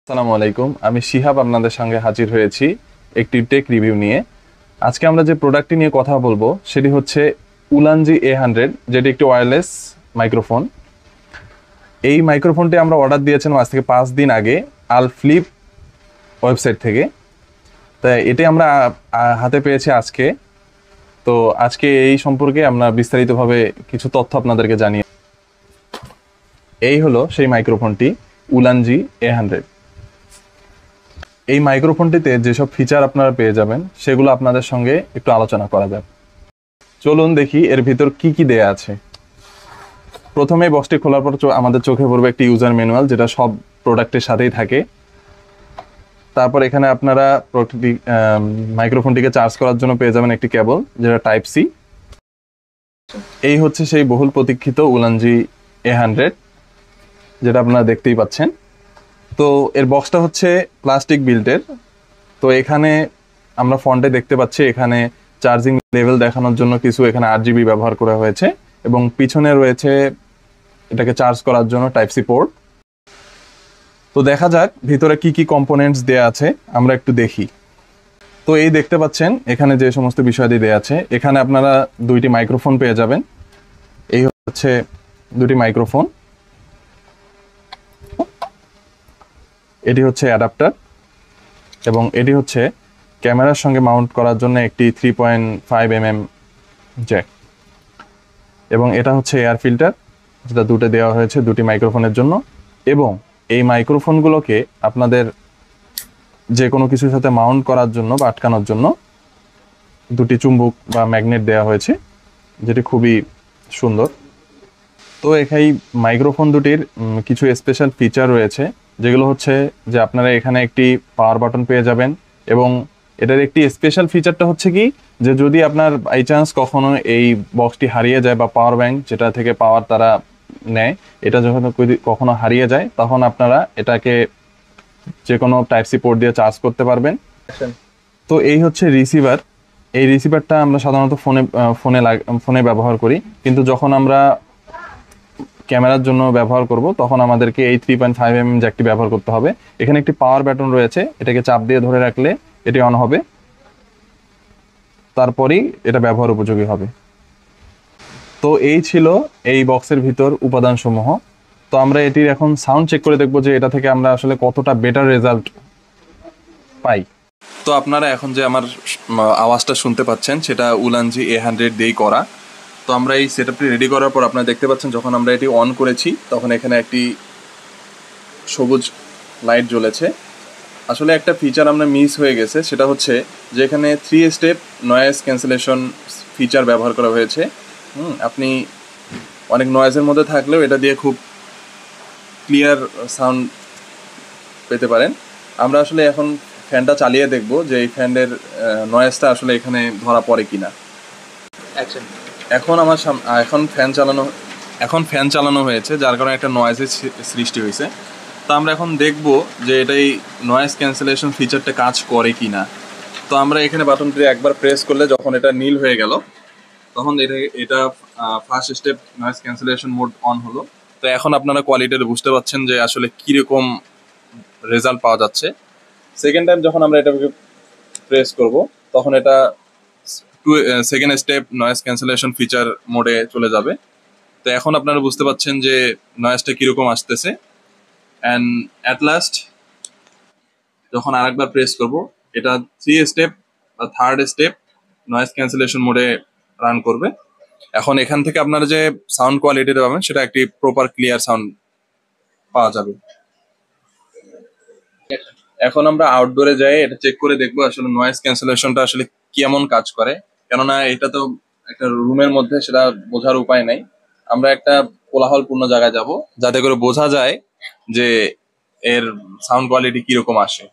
আসসালামু আলাইকুম, আমি শিহাব আপনাদের সঙ্গে হাজির হয়েছি একটি টেক রিভিউ নিয়ে। আজকে আমরা যে প্রোডাক্টটি নিয়ে কথা বলবো সেটি হচ্ছে উলানজি A100, যেটি একটি ওয়্যারলেস মাইক্রোফোন। এই মাইক্রোফোনটি আমরা অর্ডার দিয়েছিলাম আজ থেকে 5 দিন আগে আল ফ্লিপ ওয়েবসাইট থেকে। তাই এটি আমরা হাতে পেয়েছি আজকে। তো আজকে এই সম্পর্কে আমরা বিস্তারিতভাবে কিছু তথ্য আপনাদেরকে জানিয়ে। এই হলো সেই মাইক্রোফোনটি, উলানজি A100। এই মাইক্রোফোনটিতে যেসব ফিচার আপনারা পেয়ে যাবেন সেগুলো আপনাদের সঙ্গে একটু আলোচনা করা যাক। চলুন দেখি এর ভিতর কি কি দেয়া আছে। প্রথমে বক্সটি খোলার পর আমাদের চোখে পড়বে একটি ইউজার ম্যানুয়াল, যেটা সব প্রোডাক্টের সাথেই থাকে। তারপর এখানে আপনারা মাইক্রোফোনটিকে চার্জ করার জন্য পেয়ে যাবেন একটি কেবল, যেটা টাইপ সি। এই হচ্ছে সেই বহুল প্রতীক্ষিত উলানজি A100, যেটা আপনারা দেখতেই পাচ্ছেন। তো এর বক্সটা হচ্ছে প্লাস্টিক বিল্টের। তো এখানে আমরা ফন্টে দেখতে পাচ্ছি এখানে চার্জিং লেভেল দেখানোর জন্য কিছু এখানে RGB ব্যবহার করা হয়েছে, এবং পিছনে রয়েছে এটাকে চার্জ করার জন্য টাইপ সি পোর্ট। তো দেখা যাক ভিতরে কি কি কম্পোনেন্টস দেয়া আছে, আমরা একটু দেখি। তো এই দেখতে পাচ্ছেন এখানে যে সমস্ত বিষয়াদি দেয়া আছে। এখানে আপনারা দুইটি মাইক্রোফোন পেয়ে যাবেন। এই হচ্ছে দুটি মাইক্রোফোন, এটি হচ্ছে অ্যাডাপ্টার, এবং এটি হচ্ছে ক্যামেরার সঙ্গে মাউন্ট করার জন্য একটি 3.5 mm জ্যাক, এবং এটা হচ্ছে এয়ার ফিল্টার, যেটা দুটো দেওয়া হয়েছে দুটি মাইক্রোফোনের জন্য। এবং এই মাইক্রোফোনগুলোকে আপনাদের যে কোনো কিছুর সাথে মাউন্ট করার জন্য বা আটকানোর জন্য দুটি চুম্বক বা ম্যাগনেট দেওয়া হয়েছে, যেটি খুবই সুন্দর। তো এই মাইক্রোফোন দুটির কিছু স্পেশাল ফিচার রয়েছে, যেগুলো হচ্ছে যে আপনারা এখানে একটি পাওয়ার বাটন পেয়ে যাবেন। এবং এটার একটি স্পেশাল ফিচারটা হচ্ছে কি, যে যদি আপনার বাই চান্স কখনো এই বক্সটি হারিয়ে যায় বা পাওয়ার ব্যাংক যেটা থেকে পাওয়ার তারা নেয়, এটা যখন কখনো হারিয়ে যায়, তখন আপনারা এটাকে যে কোনো টাইপ সি পোর্ট দিয়ে চার্জ করতে পারবেন। তো এই হচ্ছে রিসিভার। এই রিসিভারটা আমরা সাধারণত ফোনে ব্যবহার করি, কিন্তু যখন আমরা ক্যামেরার জন্য ব্যবহার করব তখন আমাদেরকে এই 3.5 mm জ্যাকটি ব্যবহার করতে হবে। এখানে একটি পাওয়ার বাটন রয়েছে, এটাকে চাপ দিয়ে ধরে রাখলে এটি অন হবে, তারপরেই এটা ব্যবহার উপযোগী হবে। তো এই ছিল এই বক্সের ভিতর উপাদানসমূহ। তো আমরা এটির এখন সাউন্ড চেক করে দেখব যে এটা থেকে আমরা আসলে কতটা বেটার রেজাল্ট পাই। তো আপনারা এখন যে আমার আওয়াজটা শুনতে পাচ্ছেন সেটা উলানজি A100 দিয়েই করা। তো আমরা এই সেটআপটি রেডি করার পর আপনারা দেখতে পাচ্ছেন যখন আমরা এটি অন করেছি তখন এখানে একটি সবুজ লাইট জ্বলেছে। আসলে একটা ফিচার আমরা মিস হয়ে গেছে, সেটা হচ্ছে যে এখানে 3 স্টেপ নয়েজ ক্যান্সেলেশন ফিচার ব্যবহার করা হয়েছে। আপনি অনেক নয়েজের মধ্যে থাকলেও এটা দিয়ে খুব ক্লিয়ার সাউন্ড পেতে পারেন। আমরা আসলে এখন ফ্যানটা চালিয়ে দেখব যে এই ফ্যানের নয়েজটা আসলে এখানে ধরা পড়ে কিনা। এখন আমার এখন ফ্যান চালানো হয়েছে, যার কারণে একটা নয়েজের সৃষ্টি হয়েছে। তো আমরা এখন দেখব যে এটাই নয়েজ ক্যান্সেলেশন ফিচারটা কাজ করে কি না। তো আমরা এখানে বাটনটি একবার প্রেস করলে যখন এটা নীল হয়ে গেল, তখন এটা first step noise cancellation mode on হলো। তো এখন আপনারা কোয়ালিটিটা বুঝতে পারছেন যে আসলে কীরকম রেজাল্ট পাওয়া যাচ্ছে। সেকেন্ড টাইম যখন আমরা এটাকে প্রেস করব তখন এটা second step noise cancellation feature মোডে চলে যাবে। তো এখন আপনারা বুঝতে পাচ্ছেন যে নয়েজটা কীরকম আসতেছে। অ্যান্ড অ্যাট লাস্ট যখন আরেকবার প্রেস করব, এটা 3 স্টেপ বা থার্ড স্টেপ নয়েজ ক্যান্সেলেশন মোডে রান করবে। এখন এখান থেকে আপনারা যে সাউন্ড কোয়ালিটিটা পাবেন সেটা একটি প্রপার ক্লিয়ার সাউন্ড পাওয়া যাবে। এখন আমরা আউটডোরে যাই এটা চেক করে দেখবো আসলে নয়েজ ক্যান্সেলেশনটা আসলে কেমন কাজ করে। কেননা এটা তো একটা রুমের মধ্যে, সেটা বোঝার উপায় নাই। আমরা একটা কোলাহলপূর্ণ জায়গায় যাব যাতে করে বোঝা যায় যে এর সাউন্ড কোয়ালিটি কিরকম আসে।